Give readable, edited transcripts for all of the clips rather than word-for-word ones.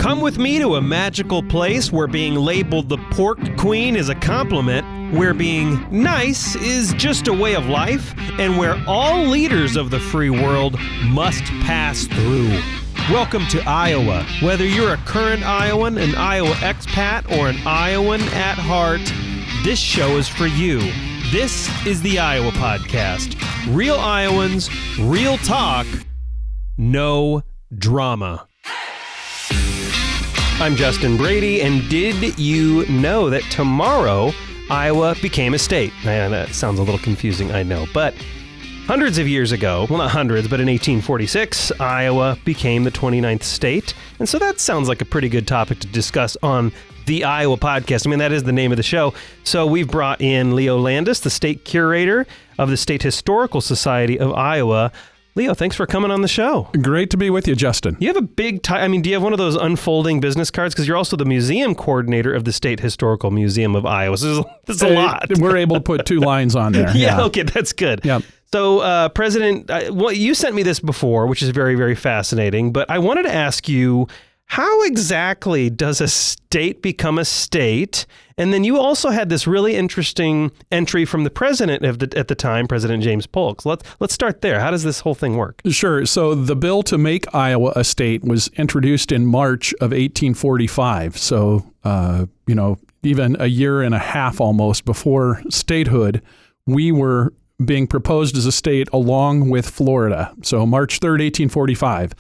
Come with me to a magical place where being labeled the Pork Queen is a compliment, where being nice is just a way of life, and where all leaders of the free world must pass through. Welcome to Iowa. Whether you're a current Iowan, an Iowa expat, or an Iowan at heart, this show is for you. This is the Iowa Podcast. Real Iowans, real talk, no drama. I'm Justin Brady, and did you know that tomorrow Iowa became a state? Man, that sounds a little confusing, I know, but hundreds of years ago, well, not hundreds, but in 1846, Iowa became the 29th state, and so that sounds like a pretty good topic to discuss on the Iowa Podcast. I mean, that is the name of the show. So we've brought in Leo Landis, the State Curator of the State Historical Society of Iowa. Leo, thanks for coming on the show. Great to be with you, Justin. You have a big do you have one of those unfolding business cards? Because you're also the Museum Coordinator of the State Historical Museum of Iowa. So that's a lot. We're able to put two lines on there. Yeah, okay, that's good. Yeah. So, President, you sent me this before, which is very, very fascinating, but I wanted to ask you, how exactly does a state become a state? And then you also had this really interesting entry from the president at the time, President James Polk. So let's start there. How does this whole thing work? Sure. So the bill to make Iowa a state was introduced in March of 1845. So, even a year and a half almost before statehood, we were being proposed as a state along with Florida. So March 3rd, 1845.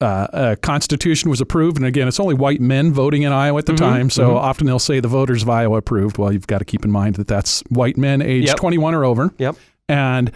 A constitution was approved. And again, it's only white men voting in Iowa at the time. So often they'll say the voters of Iowa approved. Well, you've got to keep in mind that that's white men aged 21 or over. Yep. And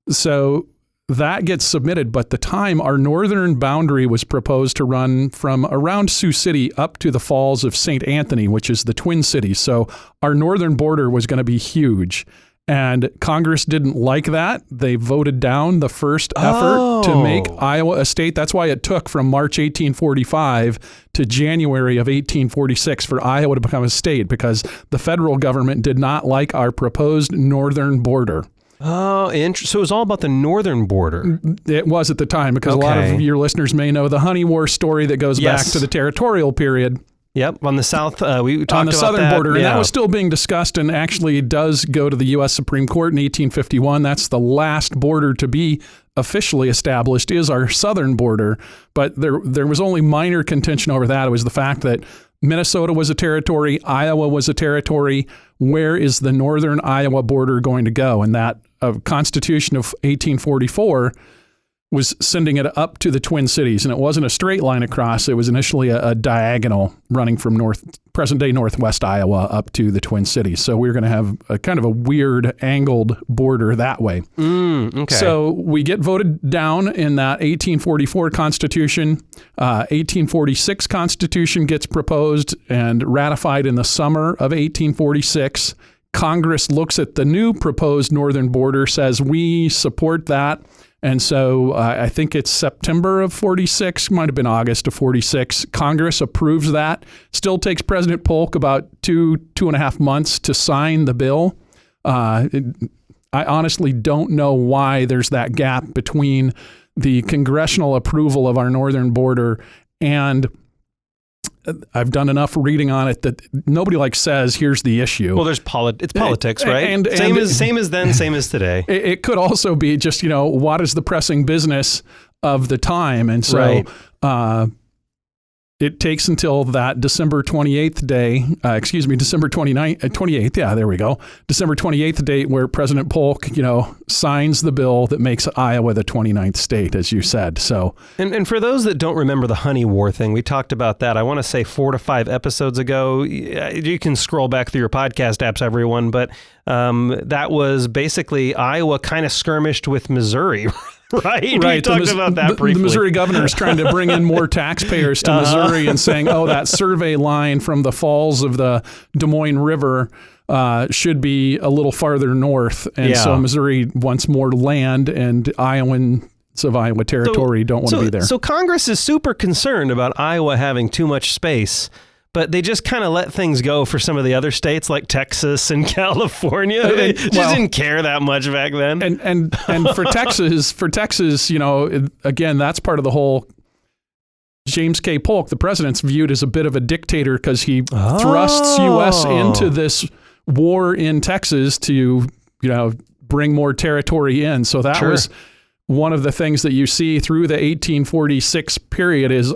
so that gets submitted. But the time our northern boundary was proposed to run from around Sioux City up to the Falls of St. Anthony, which is the Twin Cities. So our northern border was going to be huge. And Congress didn't like that. They voted down the first effort to make Iowa a state. That's why it took from March 1845 to January of 1846 for Iowa to become a state, because the federal government did not like our proposed northern border. Oh, so it was all about the northern border. It was at the time, because a lot of your listeners may know the Honey War story that goes back to the territorial period. Yep, on the south, we talked on the about southern border, and that was still being discussed, and actually does go to the U.S. Supreme Court in 1851. That's the last border to be officially established, is our southern border. But there was only minor contention over that. It was the fact that Minnesota was a territory, Iowa was a territory. Where is the northern Iowa border going to go? And that Constitution of 1844 was sending it up to the Twin Cities. And it wasn't a straight line across. It was initially a diagonal running from present-day northwest Iowa up to the Twin Cities. So we were going to have a kind of a weird angled border that way. Okay. So we get voted down in that 1844 Constitution. 1846 Constitution gets proposed and ratified in the summer of 1846. Congress looks at the new proposed northern border, says we support that. And so I think it's September of 46, might have been August of 46. Congress approves that. Still takes President Polk about two and a half months to sign the bill. I honestly don't know why there's that gap between the congressional approval of our northern border, and I've done enough reading on it that nobody says, here's the issue. Well, it's politics, right? And same as then, same as today. It could also be just, what is the pressing business of the time? And so it takes until that December 28th day, December 28th. Yeah, there we go. December 28th date where President Polk, signs the bill that makes Iowa the 29th state, as you said. So, and for those that don't remember the Honey War thing, we talked about that, I want to say 4 to 5 episodes ago. You can scroll back through your podcast apps, everyone, but that was basically Iowa kind of skirmished with Missouri. Right. We talked about that briefly. The Missouri governor is trying to bring in more taxpayers to Missouri and saying, that survey line from the falls of the Des Moines River should be a little farther north. And so Missouri wants more land, and Iowans of Iowa territory don't want to be there. So Congress is super concerned about Iowa having too much space, but they just kind of let things go for some of the other states like Texas and California. They just didn't care that much back then. And for Texas, again, that's part of the whole James K. Polk, the president's viewed as a bit of a dictator because he thrusts U.S. into this war in Texas to, bring more territory in. So that was one of the things that you see through the 1846 period is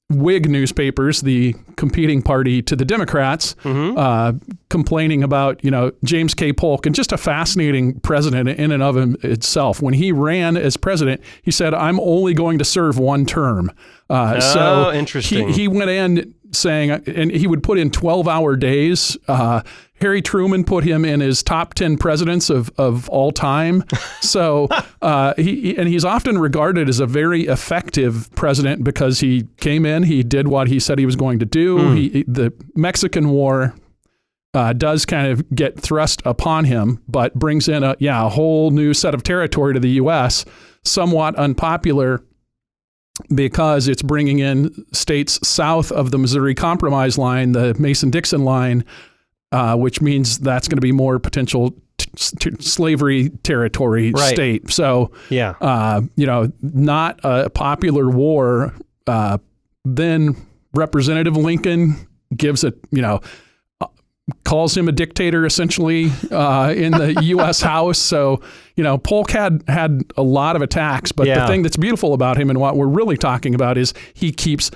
Whig newspapers, the competing party to the Democrats, complaining about, James K. Polk, and just a fascinating president in and of itself. When he ran as president, he said, "I'm only going to serve one term." So interesting. He went in saying, and he would put in 12-hour days. Harry Truman put him in his top 10 presidents of all time. So he's often regarded as a very effective president because he came in, he did what he said he was going to do. The Mexican War does kind of get thrust upon him, but brings in a whole new set of territory to the U.S., somewhat unpopular because it's bringing in states south of the Missouri Compromise line, the Mason-Dixon line, which means that's going to be more potential slavery territory state. So, not a popular war. Then Representative Lincoln gives calls him a dictator essentially in the U.S. House. So, Polk had a lot of attacks, but the thing that's beautiful about him and what we're really talking about is he keeps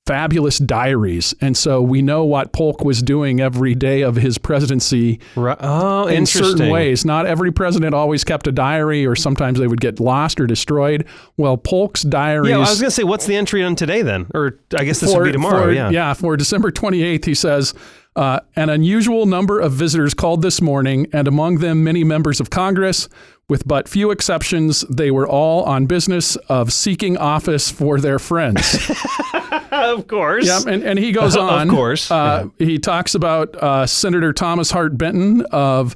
fabulous diaries. And so we know what Polk was doing every day of his presidency in certain ways. Not every president always kept a diary, or sometimes they would get lost or destroyed. Well, Polk's diaries... Yeah, I was going to say, what's the entry on today then? Or I guess this would be tomorrow, for December 28th, he says, an unusual number of visitors called this morning, and among them many members of Congress. With but few exceptions, they were all on business of seeking office for their friends. Of course. Yeah, and he goes on. Of course. He talks about Senator Thomas Hart Benton of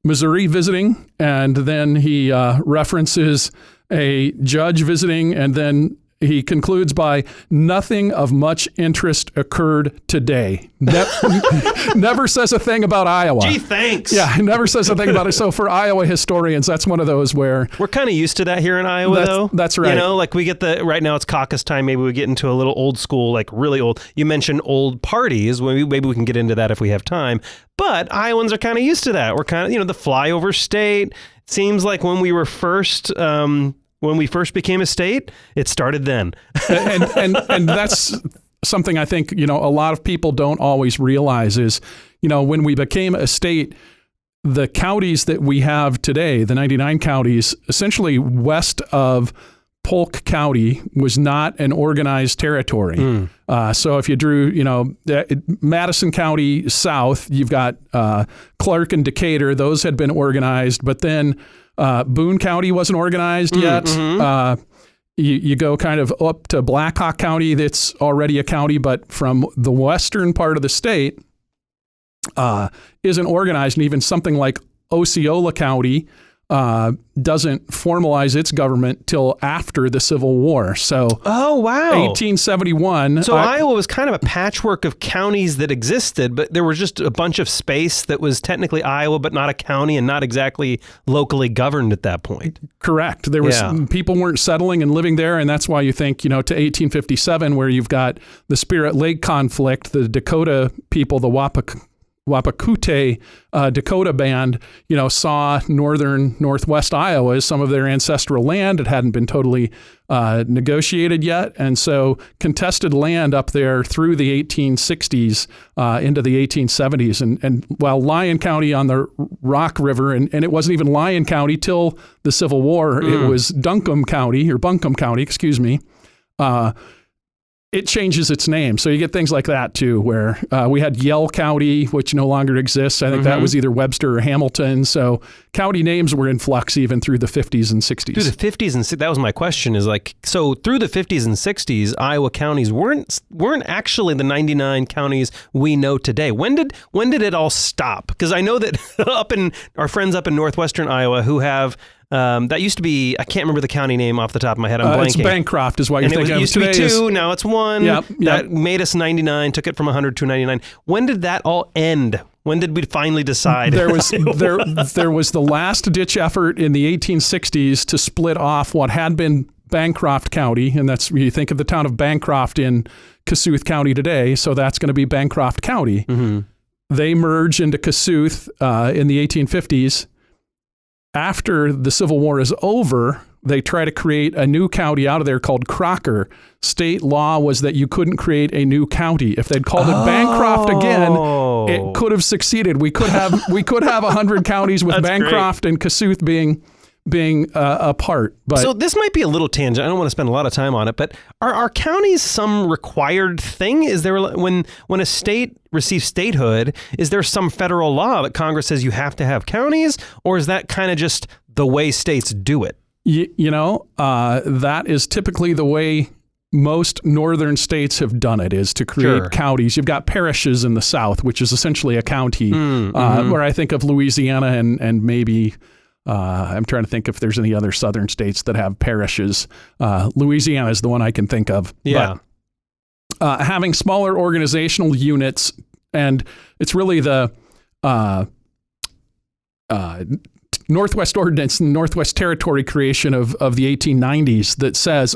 Missouri visiting, and then he references a judge visiting, and then he concludes by, "Nothing of much interest occurred today." Never says a thing about Iowa. Gee, thanks. Yeah, never says a thing about it. So for Iowa historians, that's one of those where... We're kind of used to that here in Iowa, though. That's right. Like we get right now it's caucus time. Maybe we get into a little old school, like really old. You mentioned old parties. Maybe we can get into that if we have time. But Iowans are kind of used to that. We're kind of, the flyover state. It seems like when we were first... when we first became a state, it started then. and that's something I think, a lot of people don't always realize is, when we became a state, the counties that we have today, the 99 counties, essentially west of Polk County was not an organized territory. So if you drew, Madison County south, you've got Clark and Decatur, those had been organized, but then Boone County wasn't organized yet. You go kind of up to Blackhawk County, that's already a county, but from the western part of the state isn't organized. And even something like Osceola County doesn't formalize its government till after the Civil War. So, 1871. So Iowa was kind of a patchwork of counties that existed, but there was just a bunch of space that was technically Iowa, but not a county and not exactly locally governed at that point. Correct. There was people weren't settling and living there, and that's why you think, to 1857, where you've got the Spirit Lake conflict, the Dakota people, the Wapakute Dakota band, saw northwest Iowa as some of their ancestral land. It hadn't been totally negotiated yet. And so contested land up there through the 1860s into the 1870s. And while Lyon County on the Rock River, and it wasn't even Lyon County till the Civil War, it was Buncombe County, excuse me. It changes its name. So you get things like that too, where we had Yell County, which no longer exists. I think that was either Webster or Hamilton. So county names were in flux even through the 50s and 60s. Through the 50s and 60s, that was my question, is like, so through the 50s and 60s, Iowa counties weren't actually the 99 counties we know today. When did it all stop? Because I know that our friends up in northwestern Iowa who have... that used to be, I can't remember the county name off the top of my head. I'm blanking. It's Bancroft is what you're thinking of. It used to be 2, now it's 1. Yep. That made us 99, took it from 100 to 99. When did that all end? When did we finally decide? There was the last ditch effort in the 1860s to split off what had been Bancroft County, and that's, you think of the town of Bancroft in Kossuth County today, so that's going to be Bancroft County. Mm-hmm. They merge into Kossuth in the 1850s. After the Civil War is over, they try to create a new county out of there called Crocker. State law was that you couldn't create a new county. If they'd called it Bancroft again, it could have succeeded. We could have 100 counties with Bancroft and Kossuth being apart. But so this might be a little tangent. I don't want to spend a lot of time on it, but are counties some required thing? Is there, when a state receives statehood, is there some federal law that Congress says you have to have counties, or is that kind of just the way states do it? That is typically the way most northern states have done it, is to create counties. You've got parishes in the South, which is essentially a county, where I think of Louisiana and maybe... I'm trying to think if there's any other southern states that have parishes. Louisiana is the one I can think of. Yeah. But, having smaller organizational units, and it's really the Northwest Ordinance and Northwest Territory creation of the 1890s that says,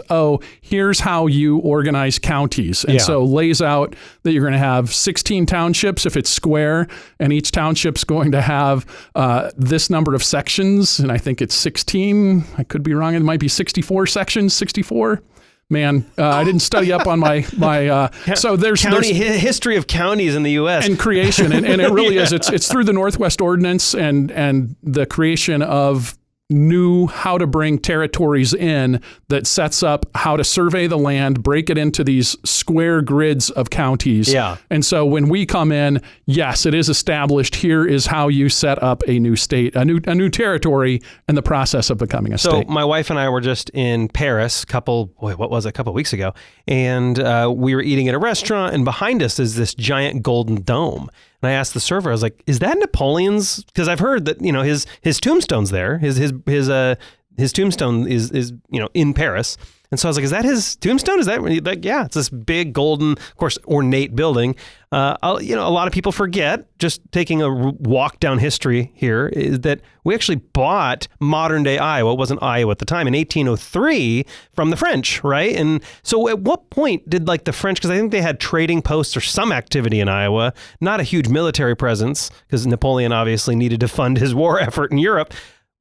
here's how you organize counties. And so lays out that you're going to have 16 townships if it's square, and each township's going to have this number of sections. And I think it's 16. I could be wrong. It might be 64 sections, 64. Man, I didn't study up on my so there's history of counties in the U.S. and creation, and it really is. It's through the Northwest Ordinance and the creation of new how to bring territories in that sets up how to survey the land, break it into these square grids of counties. Yeah. And so when we come in, yes, it is established. Here is how you set up a new state, a new territory, and the process of becoming a state. So my wife and I were just in Paris a couple weeks ago, and we were eating at a restaurant, and behind us is this giant golden dome. And I asked the server, I was like, "Is that Napoleon's?" Because I've heard that his tombstone's there. His tombstone is in Paris. And so I was like, "Is that his tombstone? Is that like it's this big golden, of course, ornate building." A lot of people forget, just taking a walk down history here, is that we actually bought modern day Iowa. It wasn't Iowa at the time, in 1803 from the French, right? And so at what point did the French, because I think they had trading posts or some activity in Iowa, not a huge military presence, because Napoleon obviously needed to fund his war effort in Europe.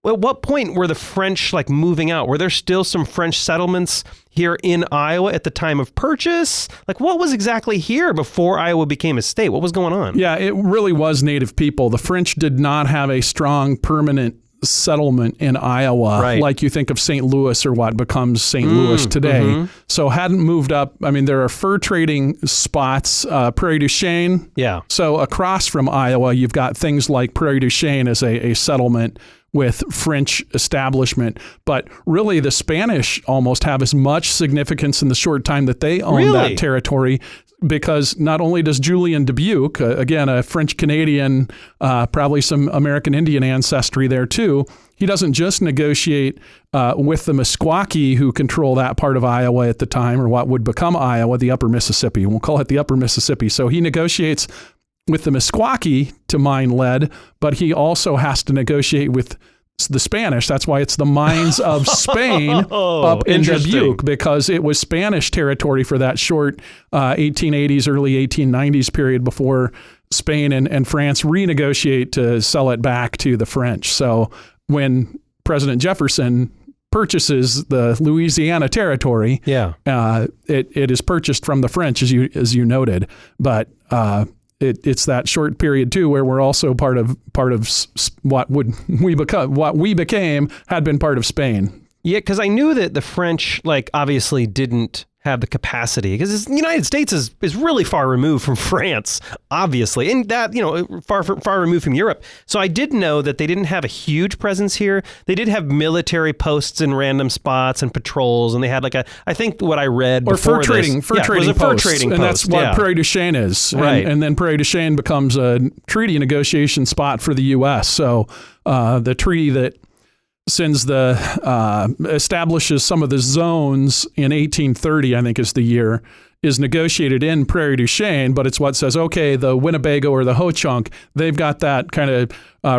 At what point were the French moving out? Were there still some French settlements here in Iowa at the time of purchase? What was exactly here before Iowa became a state? What was going on? Yeah, it really was native people. The French did not have a strong permanent settlement in Iowa, like you think of St. Louis or what becomes St. Louis today. Mm-hmm. So hadn't moved up. I mean, there are fur trading spots, Prairie du Chien. Yeah. So across from Iowa, you've got things like Prairie du Chien as a settlement with French establishment. But really, the Spanish almost have as much significance in the short time that they own that territory, because not only does Julian Dubuque, again, a French-Canadian, probably some American Indian ancestry there too, he doesn't just negotiate with the Meskwaki, who control that part of Iowa at the time, or what would become Iowa, the Upper Mississippi. We'll call it the Upper Mississippi. So he negotiates with the Meskwaki to mine lead, but he also has to negotiate with the Spanish. That's why it's the mines of Spain up in Dubuque, because it was Spanish territory for that short 1880s, early 1890s period before Spain and France renegotiate to sell it back to the French. So when President Jefferson purchases the Louisiana territory, it is purchased from the French, as you noted, but it's that short period too where we're also part of what we became had been part of Spain. Yeah, because I knew that the French obviously didn't have the capacity, because the United States is really far removed from France, obviously, and that far removed from Europe. So I did know that they didn't have a huge presence here. They did have military posts in random spots and patrols, and they had I think what I read or before fur trading posts, and that's what Prairie du Chien is, right? And then Prairie du Chien becomes a treaty negotiation spot for the U.S. So the treaty that establishes some of the zones in 1830, I think is the year, is negotiated in Prairie du Chien, but it's what says, okay, the Winnebago or the Ho-Chunk, they've got that kind of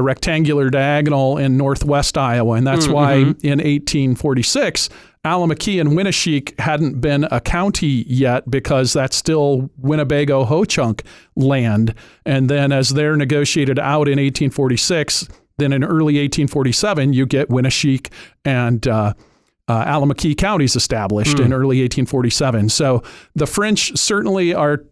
rectangular diagonal in northwest Iowa, and that's why in 1846, Allamakee and Winneshiek hadn't been a county yet because that's still Winnebago Ho-Chunk land. And then as they're negotiated out in 1846, then in early 1847, you get Winneshiek and Allamakee counties established in early 1847. So the French certainly are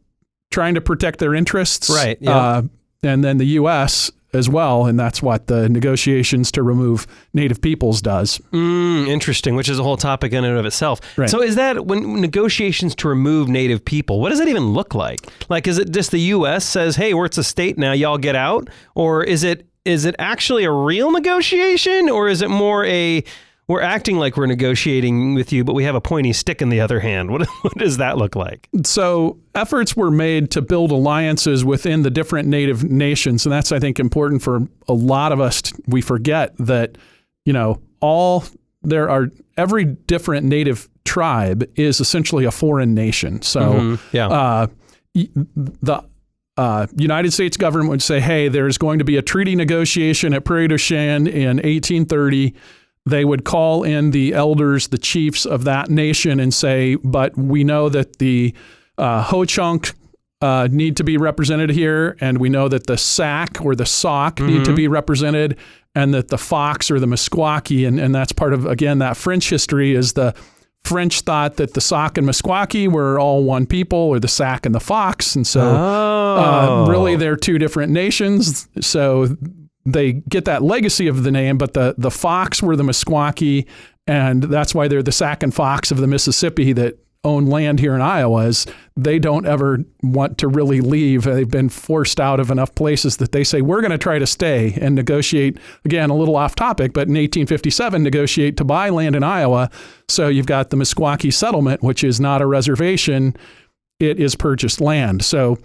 trying to protect their interests. Right. Yeah. And then the U.S. as well, and that's what the negotiations to remove Native peoples does. Interesting, which is a whole topic in and of itself. Right. So is that when negotiations to remove Native people, what does that even look like? Like, is it just the U.S. says, hey, we're a state now, y'all get out? Or is it actually a real negotiation? Or is it more we're acting like we're negotiating with you, but we have a pointy stick in the other hand? What does that look like? So efforts were made to build alliances within the different Native nations. And that's, I think, important for a lot of us. We forget that, every different Native tribe is essentially a foreign nation. So the United States government would say, hey, there's going to be a treaty negotiation at Prairie du Chien in 1830. They would call in the elders, the chiefs of that nation, and say, but we know that the Ho-Chunk need to be represented here, and we know that the Sac or the Sauk need to be represented, and that the Fox or the Meskwaki, and that's part of, again, that French history is the French thought that the Sauk and Meskwaki were all one people, or the Sac and the Fox, and so really they're two different nations. So they get that legacy of the name, but the Fox were the Meskwaki, and that's why they're the Sac and Fox of the Mississippi that own land here in Iowa. They don't ever want to really leave. They've been forced out of enough places that they say, we're going to try to stay and negotiate, again, a little off topic, but in 1857, negotiate to buy land in Iowa. So you've got the Meskwaki settlement, which is not a reservation. It is purchased land. So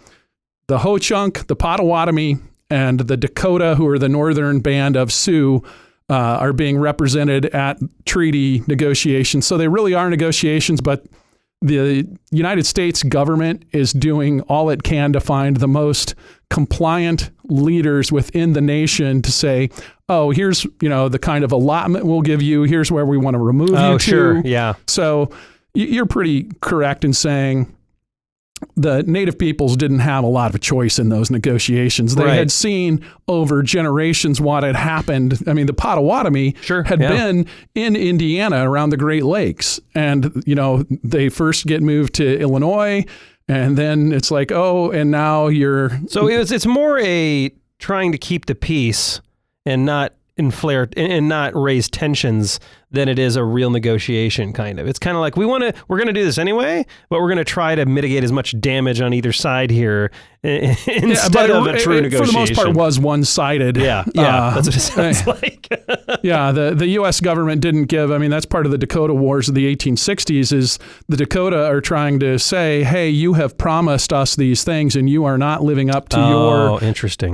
the Ho-Chunk, the Potawatomi, and the Dakota, who are the northern band of Sioux, are being represented at treaty negotiations. So they really are negotiations, but the United States government is doing all it can to find the most compliant leaders within the nation to say, oh, here's, the kind of allotment we'll give you. Here's where we want to remove you to. Sure. Yeah. So you're pretty correct in saying the Native peoples didn't have a lot of a choice in those negotiations. They had seen over generations what had happened. I mean, the Potawatomi had been in Indiana around the Great Lakes. And, they first get moved to Illinois, and then it's like, oh, and now you're... So it's more a trying to keep the peace and not inflare and not raise tensions than it is a real negotiation, kind of. It's kind of like we're going to do this anyway, but we're going to try to mitigate as much damage on either side here instead of a true negotiation. For the most part, was one-sided. Yeah, that's what it sounds like. The U.S. government didn't give. That's part of the Dakota Wars of the 1860s. Is the Dakota are trying to say, hey, you have promised us these things, and you are not living up to your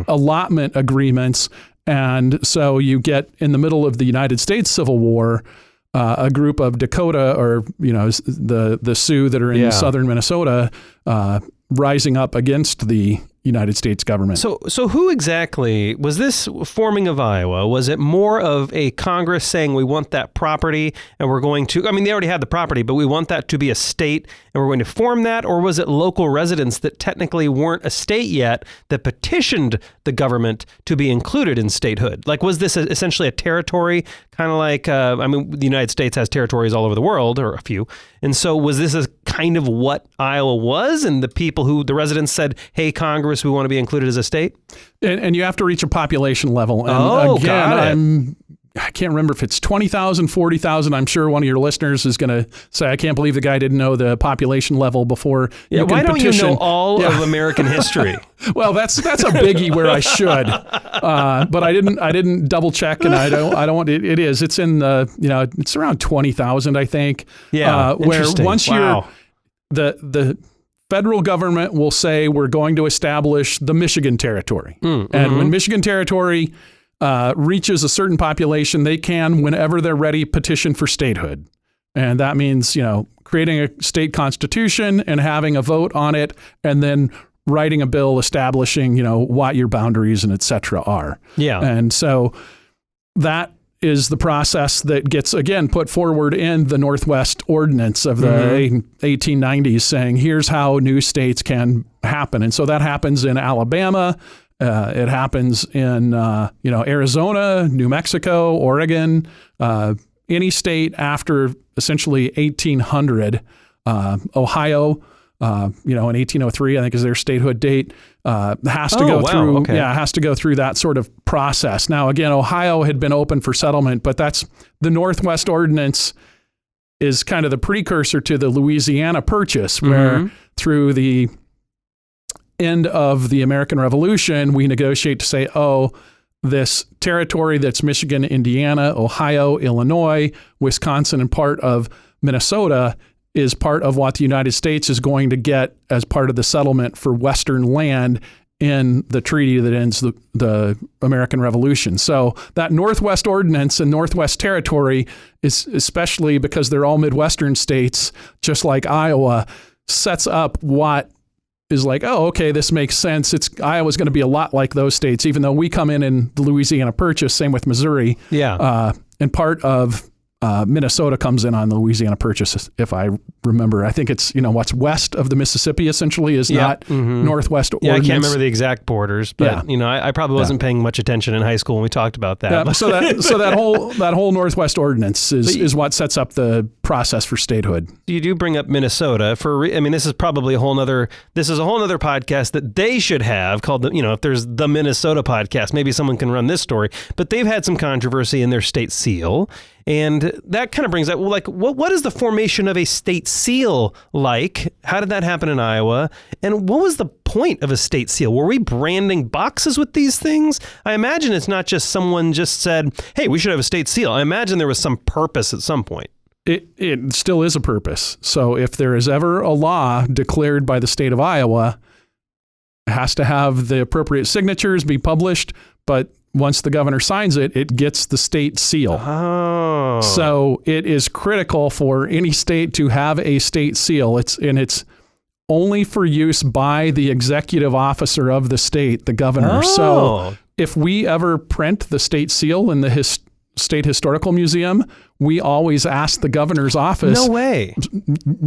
allotment agreements. And so you get in the middle of the United States Civil War, a group of Dakota or, the Sioux that are in southern Minnesota rising up against the United States government. So who exactly was this forming of Iowa? Was it more of a Congress saying we want that property and we're going to, they already had the property, but we want that to be a state and we're going to form that? Or was it local residents that technically weren't a state yet that petitioned the government to be included in statehood? Like, was this essentially a territory, kind of like, the United States has territories all over the world, or a few. And so was this a kind of what Iowa was? And the residents said, hey, Congress, we want to be included as a state? And you have to reach a population level. And again, I can't remember if it's 20,000, 40,000. I'm sure one of your listeners is going to say, I can't believe the guy didn't know the population level before you can why don't petition. You know all of American history? Well, that's a biggie where I should, but I didn't double check, and I don't want it. It's in the, it's around 20,000, I think. Yeah. Where once the federal government will say we're going to establish the Michigan Territory, and when Michigan Territory reaches a certain population, they can, whenever they're ready, petition for statehood. And that means, creating a state constitution and having a vote on it, and then writing a bill establishing, what your boundaries and et cetera are. Yeah. And so that is the process that gets, again, put forward in the Northwest Ordinance of the 1890s, saying here's how new states can happen. And so that happens in Alabama. It happens in Arizona, New Mexico, Oregon, any state after essentially 1800. Ohio, in 1803, I think is their statehood date, has to go through. Okay. Yeah, has to go through that sort of process. Now, again, Ohio had been open for settlement, but that's the Northwest Ordinance is kind of the precursor to the Louisiana Purchase, where through the end of the American Revolution, we negotiate to say, this territory that's Michigan, Indiana, Ohio, Illinois, Wisconsin, and part of Minnesota is part of what the United States is going to get as part of the settlement for Western land in the treaty that ends the American Revolution. So that Northwest Ordinance and Northwest Territory is, especially because they're all Midwestern states, just like Iowa, sets up what is like, this makes sense. Iowa's going to be a lot like those states, even though we come in the Louisiana Purchase, same with Missouri. Yeah. And part of Minnesota comes in on the Louisiana Purchase, if I remember. I think it's, what's west of the Mississippi essentially is not Northwest Ordinance. Yeah, I can't remember the exact borders, but I probably wasn't paying much attention in high school when we talked about that. Yeah, so that whole Northwest Ordinance is what sets up the process for statehood. You do bring up Minnesota this is probably a whole nother podcast that they should have called if there's the Minnesota podcast, maybe someone can run this story, but they've had some controversy in their state seal. And that kind of brings up, what is the formation of a state seal like? How did that happen in Iowa? And what was the point of a state seal? Were we branding boxes with these things? I imagine it's not just someone just said, hey, we should have a state seal. I imagine there was some purpose at some point. It still is a purpose. So if there is ever a law declared by the state of Iowa, it has to have the appropriate signatures, be published, but once the governor signs it, it gets the state seal. Oh. So it is critical for any state to have a state seal. It's only for use by the executive officer of the state, the governor. Oh. So if we ever print the state seal in the State Historical Museum, we always ask the governor's office. No way.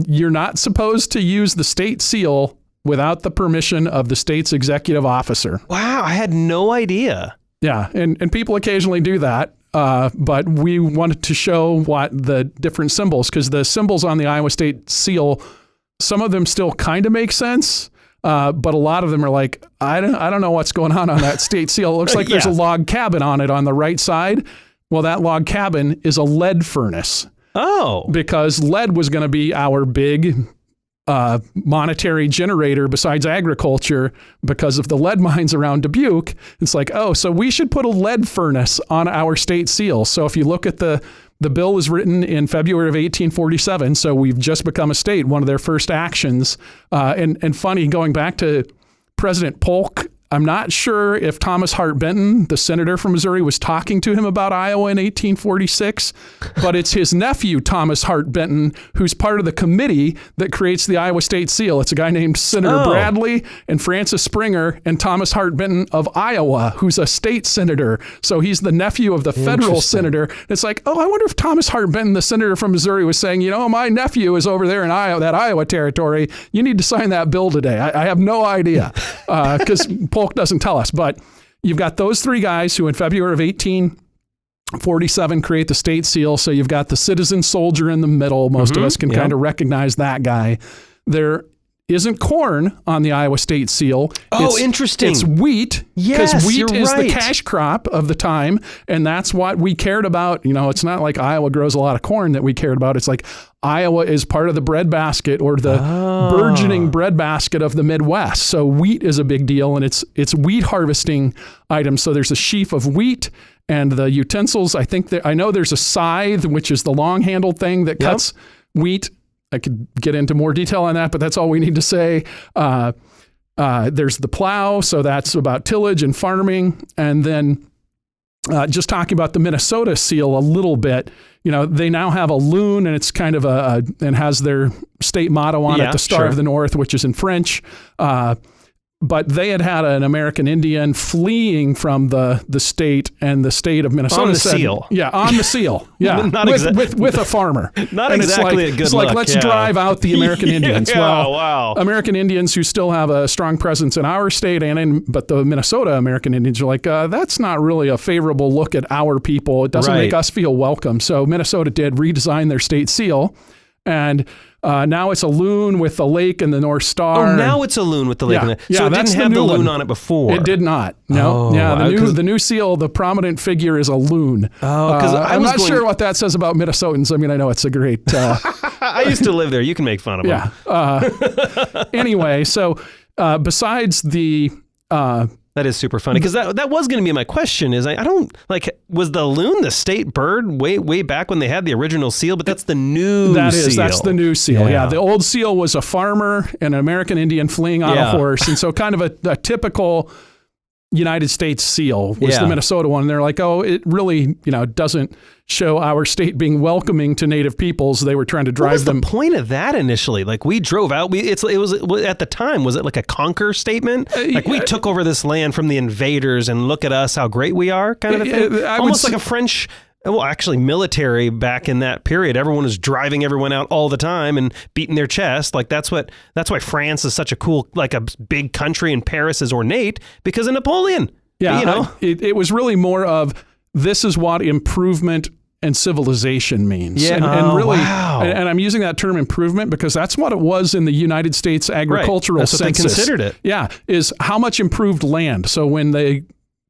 You're not supposed to use the state seal without the permission of the state's executive officer. Wow, I had no idea. Yeah, and people occasionally do that, but we wanted to show what the different symbols, because the symbols on the Iowa State seal, some of them still kind of make sense, but a lot of them are like, I don't know what's going on that state seal. It looks like there's a log cabin on it on the right side. Well, that log cabin is a lead furnace. Oh. Because lead was going to be our big monetary generator besides agriculture because of the lead mines around Dubuque. It's like, so we should put a lead furnace on our state seal. So if you look at the bill was written in February of 1847, so we've just become a state, one of their first actions. And funny, going back to President Polk, I'm not sure if Thomas Hart Benton, the senator from Missouri, was talking to him about Iowa in 1846, but it's his nephew, Thomas Hart Benton, who's part of the committee that creates the Iowa State seal. It's a guy named Senator Bradley and Francis Springer and Thomas Hart Benton of Iowa, who's a state senator. So he's the nephew of the federal senator. It's like, I wonder if Thomas Hart Benton, the senator from Missouri, was saying, my nephew is over there in that Iowa territory. You need to sign that bill today. I have no idea, because Polk doesn't tell us, but you've got those three guys who in February of 1847 create the state seal. So you've got the citizen soldier in the middle. Most of us can kind of recognize that guy. There isn't corn on the Iowa State seal. Interesting. It's wheat, because wheat is the cash crop of the time, and that's what we cared about. It's not like Iowa grows a lot of corn that we cared about. It's like Iowa is part of the breadbasket or the burgeoning breadbasket of the Midwest. So wheat is a big deal, and it's wheat harvesting items. So there's a sheaf of wheat, and the utensils. I know there's a scythe, which is the long-handled thing that cuts wheat. I could get into more detail on that, but that's all we need to say. There's the plow, so that's about tillage and farming. And then just talking about the Minnesota seal a little bit, they now have a loon, and it's kind of and has their state motto on it, the Star of the North, which is in French. but they had an American Indian fleeing from the state, and the state of Minnesota on the said, seal. Yeah, on the seal. Yeah, Not with a farmer. Not and exactly it's like, a good it's look. like, let's yeah. drive out the American Indians. Yeah, Well, wow. American Indians who still have a strong presence in our state, but the Minnesota American Indians are like, that's not really a favorable look at our people. It doesn't make us feel welcome. So Minnesota did redesign their state seal, and now it's a loon with the lake and the North Star. Oh, now it's a loon with the lake. Yeah. So it Yeah, that's didn't have the the new loon one. on it before. It did not. No. Oh, Yeah, wow, the new seal, the prominent figure is a loon. Oh, because I'm not sure what that says about Minnesotans. I mean, I know it's a great. I used to live there. You can make fun of them. Yeah. Anyway, so besides the. That is super funny, because that was going to be my question. Is I don't like, was the loon the state bird way back when they had the original seal? But that's the new seal. That's the new seal. Yeah. The old seal was a farmer and an American Indian fleeing on a horse, and so kind of a typical United States seal was the Minnesota one. And they're like, oh, it really doesn't show our state being welcoming to Native peoples. They were trying to drive them. What was the point of that initially? Like, we drove out. It was at the time, was it like a conquer statement? Like, we took over this land from the invaders, and look at us, how great we are, kind of a thing. Almost like a French. Well, actually, military back in that period, everyone was driving everyone out all the time and beating their chest. Like, that's why France is such a cool, like a big country, and Paris is ornate because of Napoleon. Yeah, it was really more of, this is what improvement and civilization means. Yeah, and really, wow. and I'm using that term improvement because that's what it was in the United States agricultural That's what census. they considered it. Yeah, is how much improved land. So when they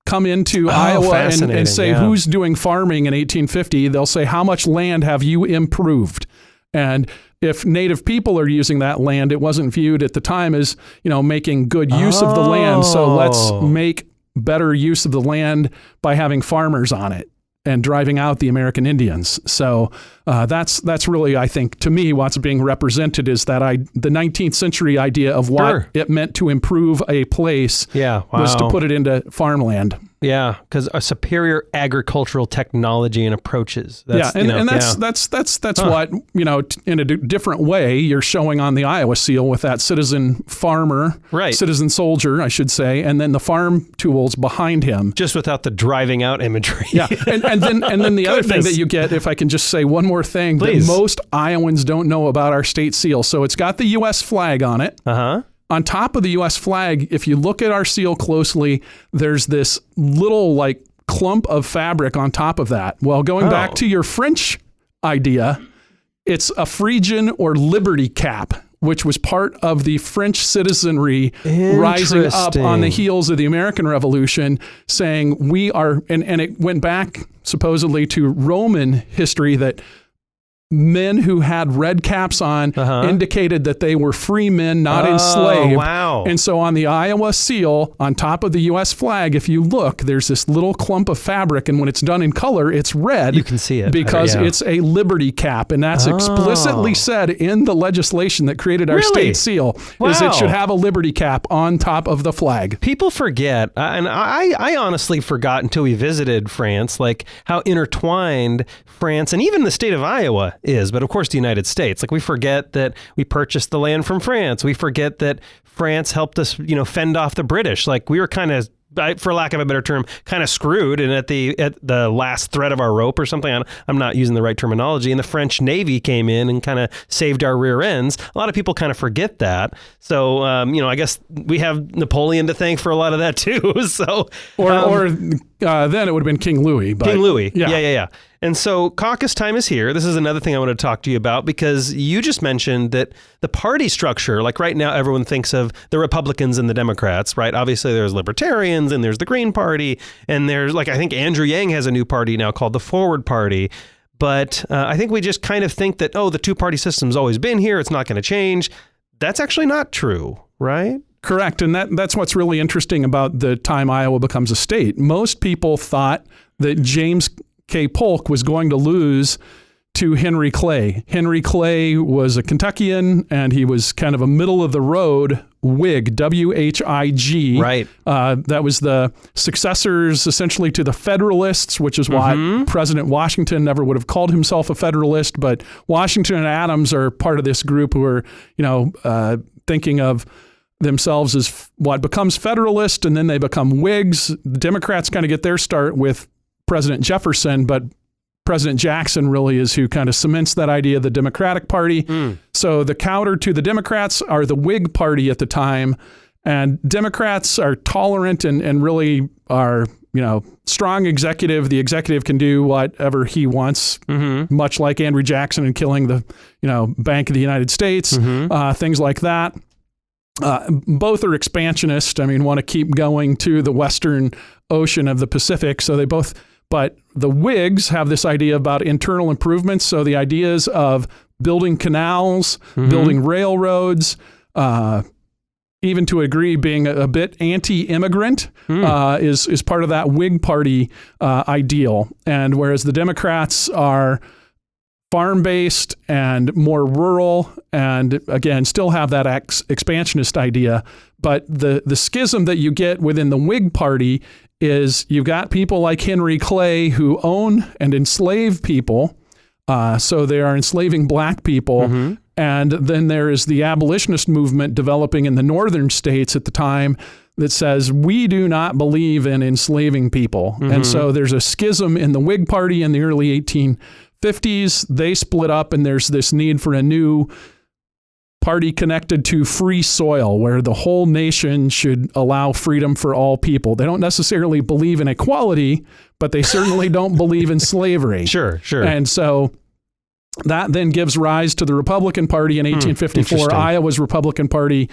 come into Iowa and say, who's doing farming in 1850, they'll say, how much land have you improved? And if Native people are using that land, it wasn't viewed at the time as, making good use of the land. So let's make better use of the land by having farmers on it and driving out the American Indians. So that's really, I think, to me, what's being represented is that the 19th century idea of what it meant to improve a place was to put it into farmland. Yeah, because a superior agricultural technology and approaches. That's what, in a different way, you're showing on the Iowa seal with that citizen farmer, citizen soldier, I should say, and then the farm tools behind him. Just without the driving out imagery. Yeah, and then the other thing that you get, if I can just say one more thing, that most Iowans don't know about our state seal. So it's got the U.S. flag on it. Uh-huh. On top of the U.S. flag, if you look at our seal closely, there's this little clump of fabric on top of that. Well, going back to your French idea, it's a Phrygian or liberty cap, which was part of the French citizenry rising up on the heels of the American Revolution, saying we are, and it went back supposedly to Roman history that men who had red caps on indicated that they were free men, not enslaved. Wow. And so on the Iowa seal, on top of the U.S. flag, if you look, there's this little clump of fabric, and when it's done in color, it's red. You can see it. Because it's a liberty cap, and that's explicitly said in the legislation that created our state seal, is it should have a liberty cap on top of the flag. People forget, and I honestly forgot until we visited France, like how intertwined France and even the state of Iowa is, but of course the United States. Like, we forget that we purchased the land from France. We forget that France helped us, fend off the British. Like, we were kind of, for lack of a better term, kind of screwed, and at the last thread of our rope or something. I'm not using the right terminology. And the French Navy came in and kind of saved our rear ends. A lot of people kind of forget that. So, I guess we have Napoleon to thank for a lot of that too. So, then it would have been King Louis. But, King Louis. Yeah. And so caucus time is here. This is another thing I want to talk to you about, because you just mentioned that the party structure, like right now, everyone thinks of the Republicans and the Democrats, right? Obviously, there's Libertarians and there's the Green Party. And there's, I think Andrew Yang has a new party now called the Forward Party. But I think we just kind of think that, the two-party system's always been here. It's not going to change. That's actually not true, right? Correct. And that's what's really interesting about the time Iowa becomes a state. Most people thought that James K. Polk was going to lose to Henry Clay. Henry Clay was a Kentuckian, and he was kind of a middle-of-the-road Whig, W-H-I-G. Right. That was the successors, essentially, to the Federalists, which is why President Washington never would have called himself a Federalist. But Washington and Adams are part of this group who are, thinking of themselves as what becomes Federalist, and then they become Whigs. The Democrats kind of get their start with President Jefferson, but President Jackson really is who kind of cements that idea of the Democratic Party. So the counter to the Democrats are the Whig Party at the time, and Democrats are tolerant and really are, strong executive. The executive can do whatever he wants, much like Andrew Jackson and killing the, Bank of the United States, things like that. Both are expansionist. Want to keep going to the western ocean of the Pacific. So they both, but the Whigs have this idea about internal improvements. So the ideas of building canals, building railroads, even to a degree being a bit anti-immigrant is part of that Whig Party ideal. And whereas the Democrats are farm-based and more rural, and again, still have that expansionist idea. But the schism that you get within the Whig Party is you've got people like Henry Clay who own and enslave people. So they are enslaving black people. And then there is the abolitionist movement developing in the northern states at the time that says, we do not believe in enslaving people. And so there's a schism in the Whig Party in the early 1850s. They split up, and there's this need for a new party connected to free soil, where the whole nation should allow freedom for all people. They don't necessarily believe in equality, but they certainly don't believe in slavery. Sure. And so that then gives rise to the Republican Party in 1854. Iowa's Republican Party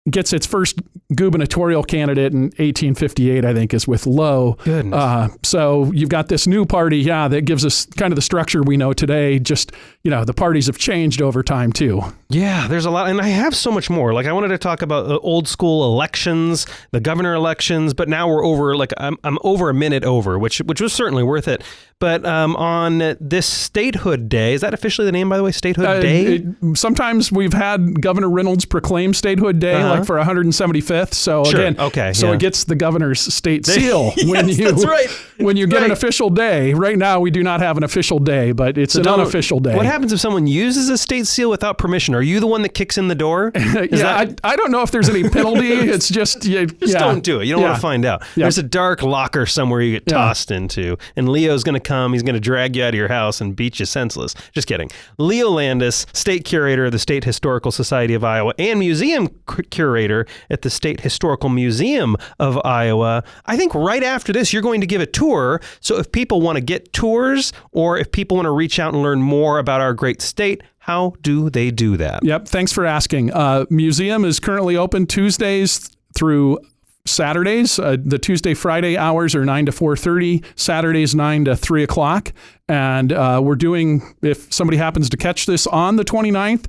gets its first gubernatorial candidate in 1858, I think, is with Lowe. Goodness. So you've got this new party, that gives us kind of the structure we know today. Just, the parties have changed over time too. Yeah, there's a lot, and I have so much more. Like, I wanted to talk about old school elections, the governor elections, but now we're over, I'm over a minute over, which was certainly worth it. But on this statehood day, is that officially the name, by the way, statehood day? Sometimes we've had Governor Reynolds proclaim statehood day, like for 175th. So again, it gets the governor's state seal when you get an official day. Right now, we do not have an official day, but it's an unofficial day. What happens if someone uses a state seal without permission? Are you the one that kicks in the door? I don't know if there's any penalty. It's just don't do it. You don't want to find out. There's a dark locker somewhere you get tossed into, and Leo's going to come. He's going to drag you out of your house and beat you senseless. Just kidding. Leo Landis, State Curator of the State Historical Society of Iowa and Museum Curator at the State Historical Museum of Iowa. I think right after this, you're going to give a tour. So if people want to get tours, or if people want to reach out and learn more about our great state, how do they do that? Yep. Thanks for asking. Museum is currently open Tuesdays through Saturdays. The Tuesday, Friday hours are 9 to 4:30, Saturdays 9 to 3 o'clock. And we're doing, if somebody happens to catch this on the 29th,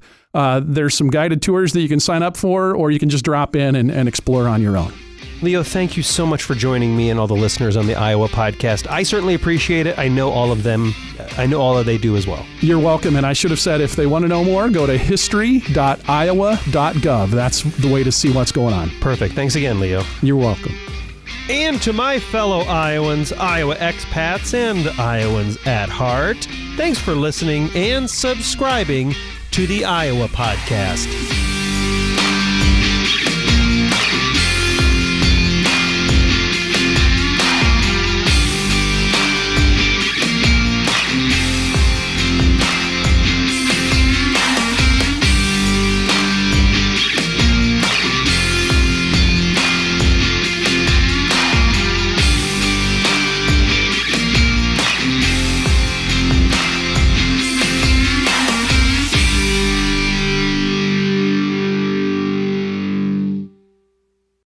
there's some guided tours that you can sign up for, or you can just drop in and explore on your own. Leo, thank you so much for joining me and all the listeners on the Iowa podcast. I certainly appreciate it. I know all of them. I know all that they do as well. You're welcome. And I should have said, if they want to know more, go to history.iowa.gov. That's the way to see what's going on. Perfect. Thanks again, Leo. You're welcome. And to my fellow Iowans, Iowa expats, and Iowans at heart, thanks for listening and subscribing to the Iowa podcast.